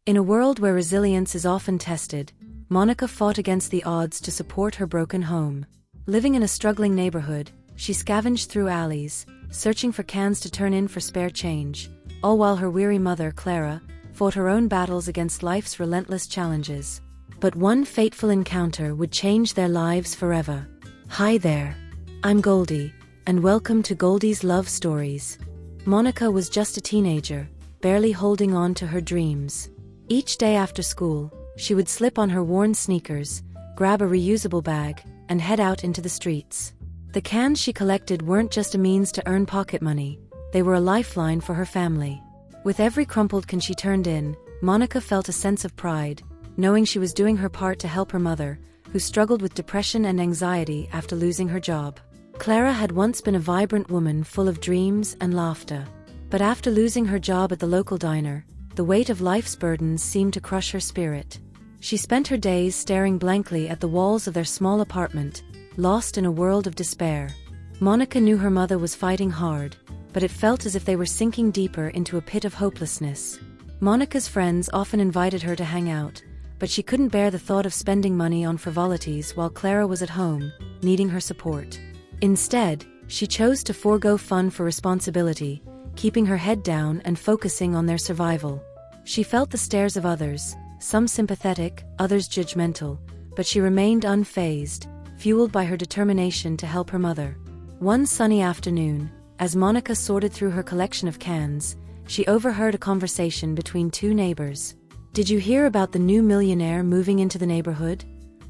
In a world where resilience is often tested, Monica fought against the odds to support her broken home. Living in a struggling neighborhood, she scavenged through alleys, searching for cans to turn in for spare change, all while her weary mother, Clara, fought her own battles against life's relentless challenges. But one fateful encounter would change their lives forever. Hi there. I'm Goldie, and welcome to Goldie's Love Stories. Monica was just a teenager, barely holding on to her dreams. Each day after school, she would slip on her worn sneakers, grab a reusable bag, and head out into the streets. The cans she collected weren't just a means to earn pocket money, they were a lifeline for her family. With every crumpled can she turned in, Monica felt a sense of pride, knowing she was doing her part to help her mother, who struggled with depression and anxiety after losing her job. Clara had once been a vibrant woman full of dreams and laughter. But after losing her job at the local diner, the weight of life's burdens seemed to crush her spirit. She spent her days staring blankly at the walls of their small apartment, lost in a world of despair. Monica knew her mother was fighting hard, but it felt as if they were sinking deeper into a pit of hopelessness. Monica's friends often invited her to hang out, but she couldn't bear the thought of spending money on frivolities while Clara was at home, needing her support. Instead, she chose to forego fun for responsibility, keeping her head down and focusing on their survival. She felt the stares of others, some sympathetic, others judgmental, but she remained unfazed, fueled by her determination to help her mother. One sunny afternoon, as Monica sorted through her collection of cans, she overheard a conversation between two neighbors. "Did you hear about the new millionaire moving into the neighborhood?"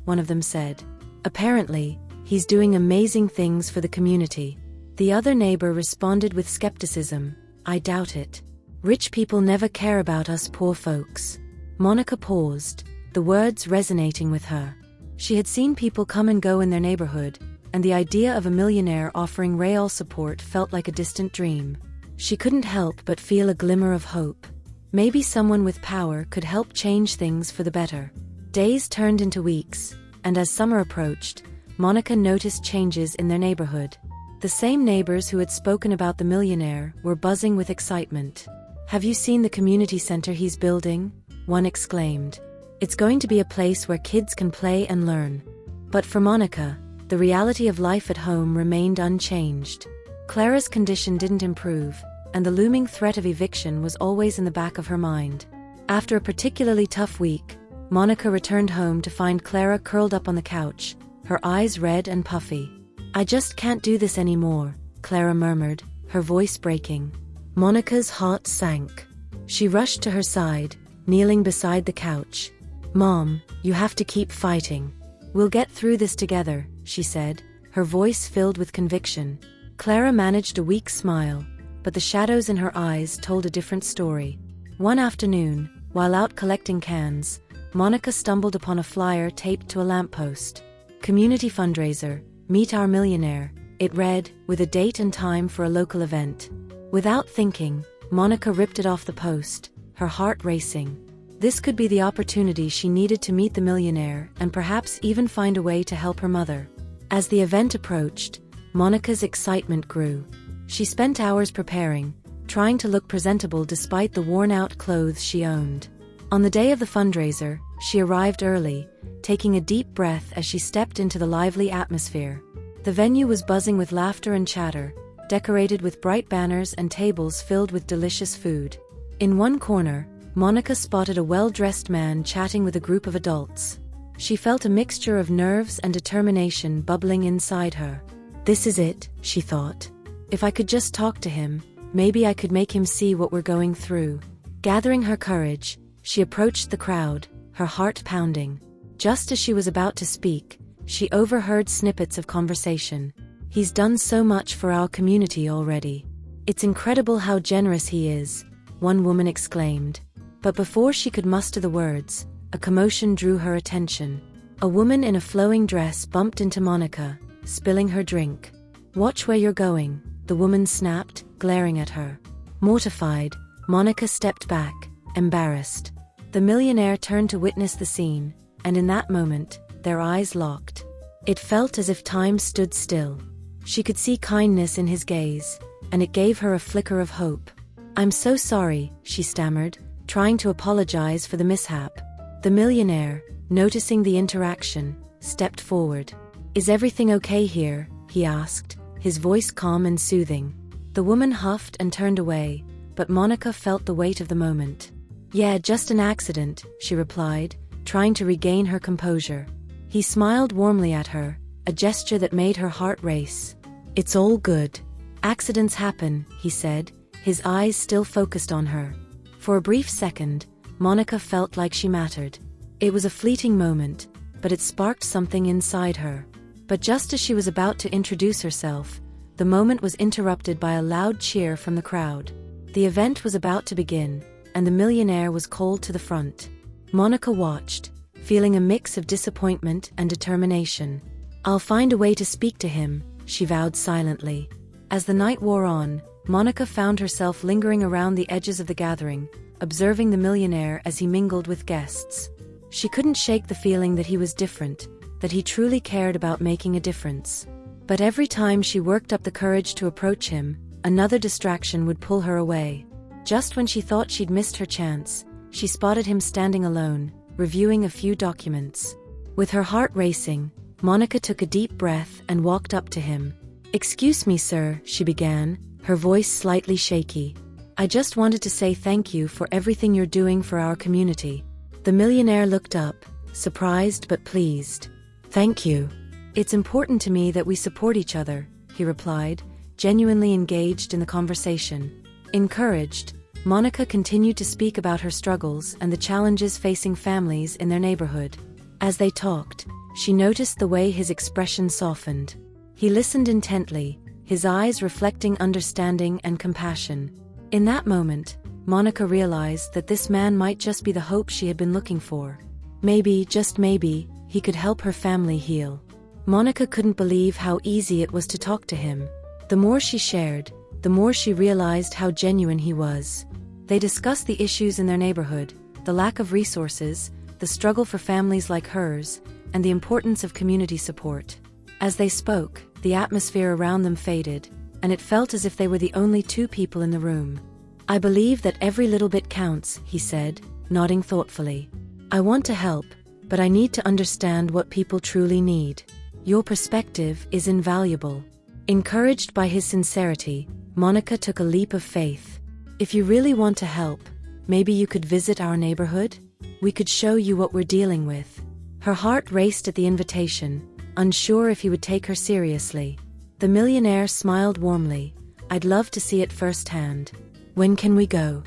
one of them said. "Apparently, he's doing amazing things for the community." The other neighbor responded with skepticism, "I doubt it. Rich people never care about us poor folks." Monica paused, the words resonating with her. She had seen people come and go in their neighborhood, and the idea of a millionaire offering real support felt like a distant dream. She couldn't help but feel a glimmer of hope. Maybe someone with power could help change things for the better. Days turned into weeks, and as summer approached, Monica noticed changes in their neighborhood. The same neighbors who had spoken about the millionaire were buzzing with excitement. "Have you seen the community center he's building?" one exclaimed. "It's going to be a place where kids can play and learn." But for Monica, the reality of life at home remained unchanged. Clara's condition didn't improve, and the looming threat of eviction was always in the back of her mind. After a particularly tough week, Monica returned home to find Clara curled up on the couch, her eyes red and puffy. "I just can't do this anymore," Clara murmured, her voice breaking. Monica's heart sank. She rushed to her side, kneeling beside the couch. "Mom, you have to keep fighting. We'll get through this together," she said, her voice filled with conviction. Clara managed a weak smile, but the shadows in her eyes told a different story. One afternoon, while out collecting cans, Monica stumbled upon a flyer taped to a lamppost. "Community fundraiser, meet our millionaire," it read, with a date and time for a local event. Without thinking, Monica ripped it off the post, her heart racing. This could be the opportunity she needed to meet the millionaire and perhaps even find a way to help her mother. As the event approached, Monica's excitement grew. She spent hours preparing, trying to look presentable despite the worn-out clothes she owned. On the day of the fundraiser, she arrived early, taking a deep breath as she stepped into the lively atmosphere. The venue was buzzing with laughter and chatter, decorated with bright banners and tables filled with delicious food. In one corner, Monica spotted a well-dressed man chatting with a group of adults. She felt a mixture of nerves and determination bubbling inside her. "This is it," she thought. "If I could just talk to him, maybe I could make him see what we're going through." Gathering her courage, she approached the crowd, her heart pounding. Just as she was about to speak, she overheard snippets of conversation. "He's done so much for our community already. It's incredible how generous he is," one woman exclaimed. But before she could muster the words, a commotion drew her attention. A woman in a flowing dress bumped into Monica, spilling her drink. "Watch where you're going," the woman snapped, glaring at her. Mortified, Monica stepped back, embarrassed. The millionaire turned to witness the scene, and in that moment, their eyes locked. It felt as if time stood still. She could see kindness in his gaze, and it gave her a flicker of hope. "I'm so sorry," she stammered, trying to apologize for the mishap. The millionaire, noticing the interaction, stepped forward. "Is everything okay here?" he asked, his voice calm and soothing. The woman huffed and turned away, but Monica felt the weight of the moment. "Yeah, just an accident," she replied, trying to regain her composure. He smiled warmly at her, a gesture that made her heart race. "It's all good. Accidents happen," he said, his eyes still focused on her. For a brief second, Monica felt like she mattered. It was a fleeting moment, but it sparked something inside her. But just as she was about to introduce herself, the moment was interrupted by a loud cheer from the crowd. The event was about to begin, and the millionaire was called to the front. Monica watched, feeling a mix of disappointment and determination. "I'll find a way to speak to him," she vowed silently. As the night wore on, Monica found herself lingering around the edges of the gathering, observing the millionaire as he mingled with guests. She couldn't shake the feeling that he was different, that he truly cared about making a difference. But every time she worked up the courage to approach him, another distraction would pull her away. Just when she thought she'd missed her chance, she spotted him standing alone, reviewing a few documents. With her heart racing, Monica took a deep breath and walked up to him. "Excuse me, sir," she began, her voice slightly shaky. "I just wanted to say thank you for everything you're doing for our community." The millionaire looked up, surprised but pleased. "Thank you. It's important to me that we support each other," he replied, genuinely engaged in the conversation. Encouraged, Monica continued to speak about her struggles and the challenges facing families in their neighborhood. As they talked, she noticed the way his expression softened. He listened intently, his eyes reflecting understanding and compassion. In that moment, Monica realized that this man might just be the hope she had been looking for. Maybe, just maybe, he could help her family heal. Monica couldn't believe how easy it was to talk to him. The more she shared, the more she realized how genuine he was. They discussed the issues in their neighborhood, the lack of resources, the struggle for families like hers, and the importance of community support. As they spoke, the atmosphere around them faded, and it felt as if they were the only two people in the room. "I believe that every little bit counts," he said, nodding thoughtfully. "I want to help, but I need to understand what people truly need. Your perspective is invaluable." Encouraged by his sincerity, Monica took a leap of faith. "If you really want to help, maybe you could visit our neighborhood? We could show you what we're dealing with." Her heart raced at the invitation, unsure if he would take her seriously. The millionaire smiled warmly. "I'd love to see it firsthand. When can we go?"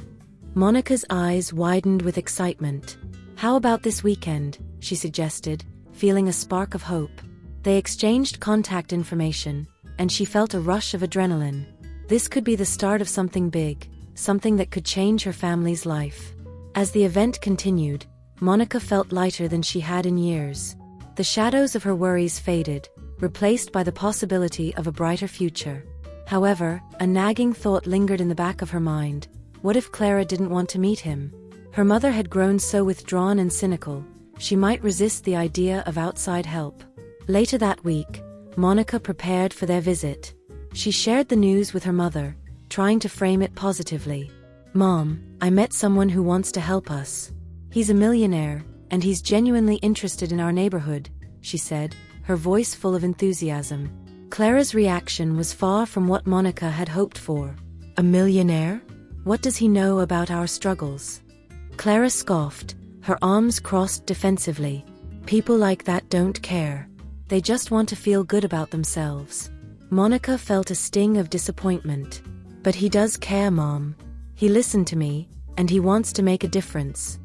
Monica's eyes widened with excitement. "How about this weekend?" she suggested, feeling a spark of hope. They exchanged contact information, and she felt a rush of adrenaline. This could be the start of something big, something that could change her family's life. As the event continued, Monica felt lighter than she had in years. The shadows of her worries faded, replaced by the possibility of a brighter future. However, a nagging thought lingered in the back of her mind. What if Clara didn't want to meet him? Her mother had grown so withdrawn and cynical, she might resist the idea of outside help. Later that week, Monica prepared for their visit. She shared the news with her mother, trying to frame it positively. "Mom, I met someone who wants to help us. He's a millionaire, and he's genuinely interested in our neighborhood," she said, her voice full of enthusiasm. Clara's reaction was far from what Monica had hoped for. "A millionaire? What does he know about our struggles?" Clara scoffed, her arms crossed defensively. "People like that don't care. They just want to feel good about themselves." Monica felt a sting of disappointment. "But he does care, Mom. He listened to me, and he wants to make a difference."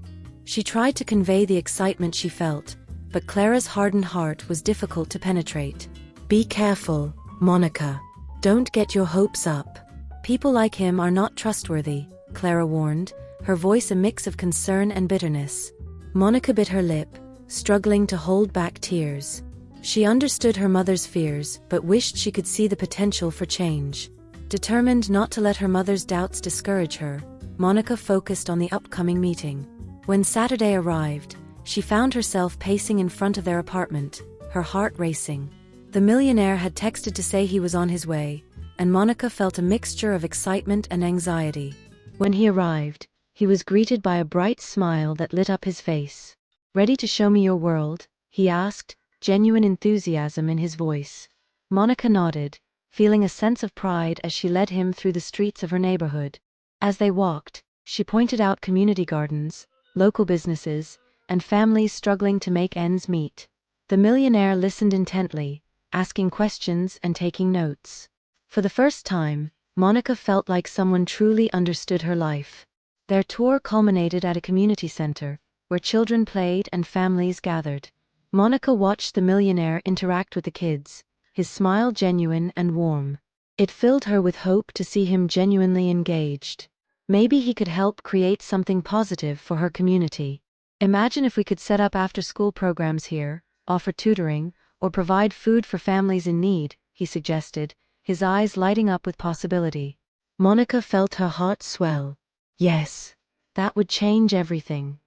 She tried to convey the excitement she felt, but Clara's hardened heart was difficult to penetrate. "Be careful, Monica. Don't get your hopes up. People like him are not trustworthy," Clara warned, her voice a mix of concern and bitterness. Monica bit her lip, struggling to hold back tears. She understood her mother's fears, but wished she could see the potential for change. Determined not to let her mother's doubts discourage her, Monica focused on the upcoming meeting. When Saturday arrived, she found herself pacing in front of their apartment, her heart racing. The millionaire had texted to say he was on his way, and Monica felt a mixture of excitement and anxiety. When he arrived, he was greeted by a bright smile that lit up his face. "Ready to show me your world?" he asked, genuine enthusiasm in his voice. Monica nodded, feeling a sense of pride as she led him through the streets of her neighborhood. As they walked, she pointed out community gardens, local businesses, and families struggling to make ends meet. The millionaire listened intently, asking questions and taking notes. For the first time, Monica felt like someone truly understood her life. Their tour culminated at a community center, where children played and families gathered. Monica watched the millionaire interact with the kids, his smile genuine and warm. It filled her with hope to see him genuinely engaged. Maybe he could help create something positive for her community. "Imagine if we could set up after-school programs here, offer tutoring, or provide food for families in need," he suggested, his eyes lighting up with possibility. Monica felt her heart swell. Yes, that would change everything.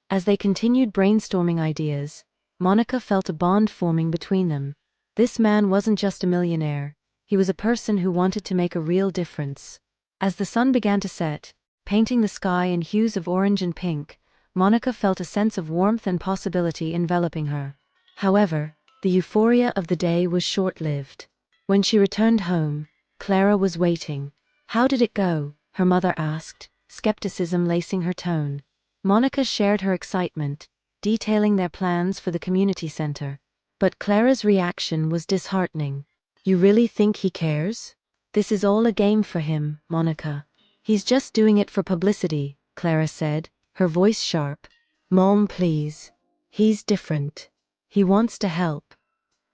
As they continued brainstorming ideas, Monica felt a bond forming between them. This man wasn't just a millionaire, he was a person who wanted to make a real difference. As the sun began to set, painting the sky in hues of orange and pink, Monica felt a sense of warmth and possibility enveloping her. However, the euphoria of the day was short-lived. When she returned home, Clara was waiting. "How did it go?" her mother asked, skepticism lacing her tone. Monica shared her excitement, detailing their plans for the community center. But Clara's reaction was disheartening. "You really think he cares? This is all a game for him, Monica." "He's just doing it for publicity," Clara said, her voice sharp. "Mom, please. He's different. He wants to help,"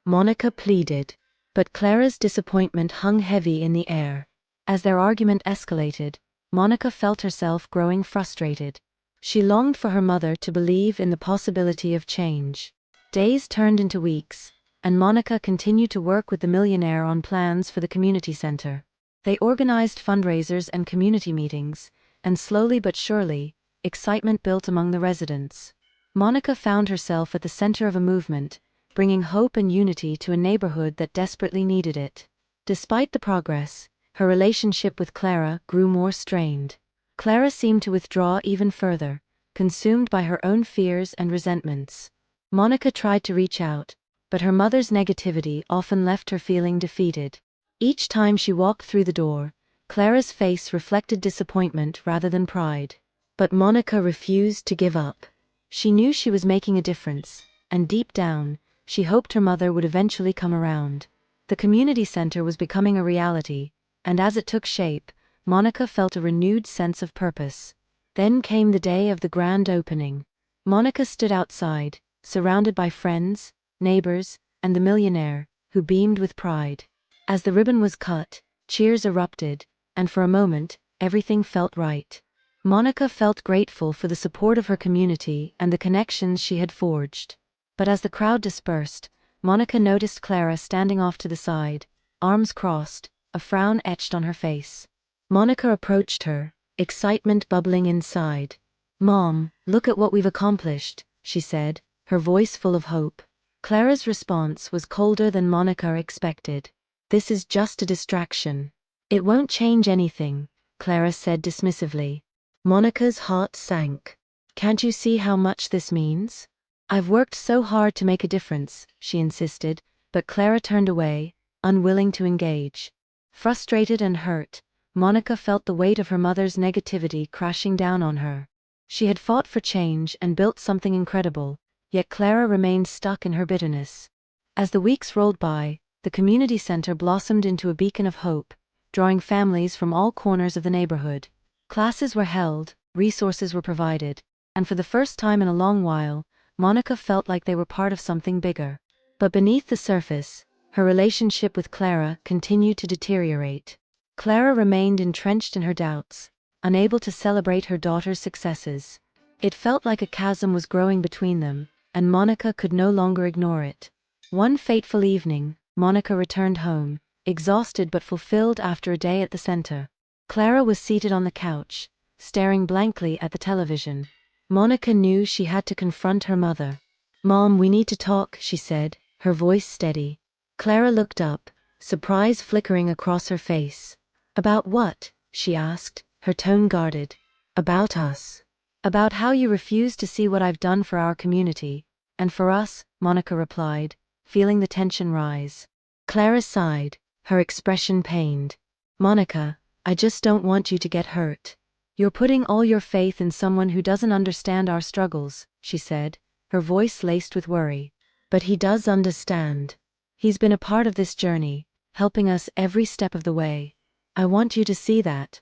Monica pleaded. But Clara's disappointment hung heavy in the air. As their argument escalated, Monica felt herself growing frustrated. She longed for her mother to believe in the possibility of change. Days turned into weeks, and Monica continued to work with the millionaire on plans for the community center. They organized fundraisers and community meetings, and slowly but surely, excitement built among the residents. Monica found herself at the center of a movement, bringing hope and unity to a neighborhood that desperately needed it. Despite the progress, her relationship with Clara grew more strained. Clara seemed to withdraw even further, consumed by her own fears and resentments. Monica tried to reach out, but her mother's negativity often left her feeling defeated. Each time she walked through the door, Clara's face reflected disappointment rather than pride. But Monica refused to give up. She knew she was making a difference, and deep down, she hoped her mother would eventually come around. The community center was becoming a reality, and as it took shape, Monica felt a renewed sense of purpose. Then came the day of the grand opening. Monica stood outside, surrounded by friends, neighbors, and the millionaire, who beamed with pride. As the ribbon was cut, cheers erupted, and for a moment, everything felt right. Monica felt grateful for the support of her community and the connections she had forged. But as the crowd dispersed, Monica noticed Clara standing off to the side, arms crossed, a frown etched on her face. Monica approached her, excitement bubbling inside. "Mom, look at what we've accomplished," she said, her voice full of hope. Clara's response was colder than Monica expected. "This is just a distraction. It won't change anything," Clara said dismissively. Monica's heart sank. "Can't you see how much this means?" "I've worked so hard to make a difference," she insisted, but Clara turned away, unwilling to engage. Frustrated and hurt, Monica felt the weight of her mother's negativity crashing down on her. She had fought for change and built something incredible, yet Clara remained stuck in her bitterness. As the weeks rolled by, the community center blossomed into a beacon of hope, drawing families from all corners of the neighborhood. Classes were held, resources were provided, and for the first time in a long while, Monica felt like they were part of something bigger. But beneath the surface, her relationship with Clara continued to deteriorate. Clara remained entrenched in her doubts, unable to celebrate her daughter's successes. It felt like a chasm was growing between them, and Monica could no longer ignore it. One fateful evening, Monica returned home, exhausted but fulfilled after a day at the center. Clara was seated on the couch, staring blankly at the television. Monica knew she had to confront her mother. "Mom, we need to talk," she said, her voice steady. Clara looked up, surprise flickering across her face. "About what?" she asked, her tone guarded. About us. About how you refuse to see what I've done for our community, and for us, Monica replied, feeling the tension rise. Clara sighed, her expression pained. Monica, I just don't want you to get hurt. You're putting all your faith in someone who doesn't understand our struggles, she said, her voice laced with worry. But he does understand. He's been a part of this journey, helping us every step of the way. I want you to see that.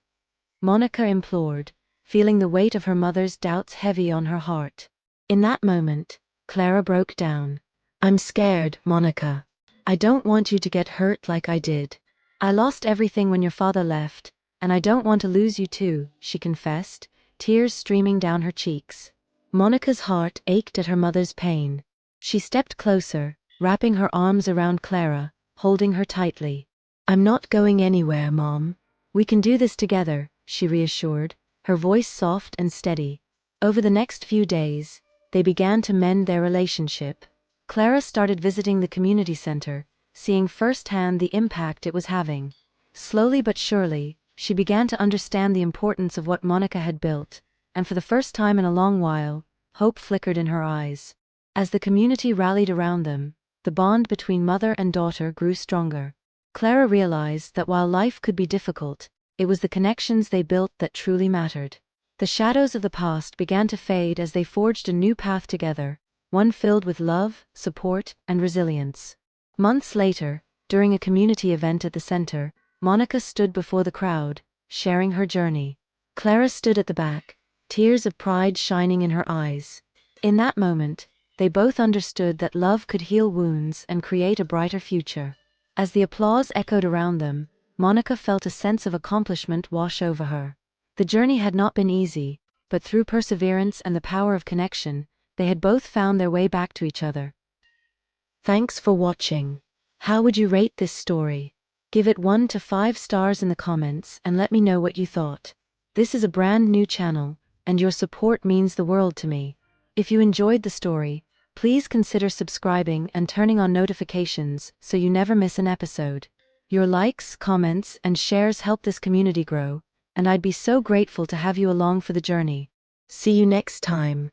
Monica implored, feeling the weight of her mother's doubts heavy on her heart. In that moment, Clara broke down. I'm scared, Monica. I don't want you to get hurt like I did. I lost everything when your father left, and I don't want to lose you too, she confessed, tears streaming down her cheeks. Monica's heart ached at her mother's pain. She stepped closer, wrapping her arms around Clara, holding her tightly. I'm not going anywhere, Mom. We can do this together, she reassured, her voice soft and steady. Over the next few days, they began to mend their relationship. Clara started visiting the community center, seeing firsthand the impact it was having. Slowly but surely, she began to understand the importance of what Monica had built, and for the first time in a long while, hope flickered in her eyes. As the community rallied around them, the bond between mother and daughter grew stronger. Clara realized that while life could be difficult, it was the connections they built that truly mattered. The shadows of the past began to fade as they forged a new path together, one filled with love, support, and resilience. Months later, during a community event at the center, Monica stood before the crowd, sharing her journey. Clara stood at the back, tears of pride shining in her eyes. In that moment, they both understood that love could heal wounds and create a brighter future. As the applause echoed around them, Monica felt a sense of accomplishment wash over her. The journey had not been easy, but through perseverance and the power of connection, they had both found their way back to each other. Thanks for watching. How would you rate this story? Give it 1 to 5 stars in the comments and let me know what you thought. This is a brand new channel, and your support means the world to me. If you enjoyed the story, please consider subscribing and turning on notifications so you never miss an episode. Your likes, comments, and shares help this community grow, and I'd be so grateful to have you along for the journey. See you next time.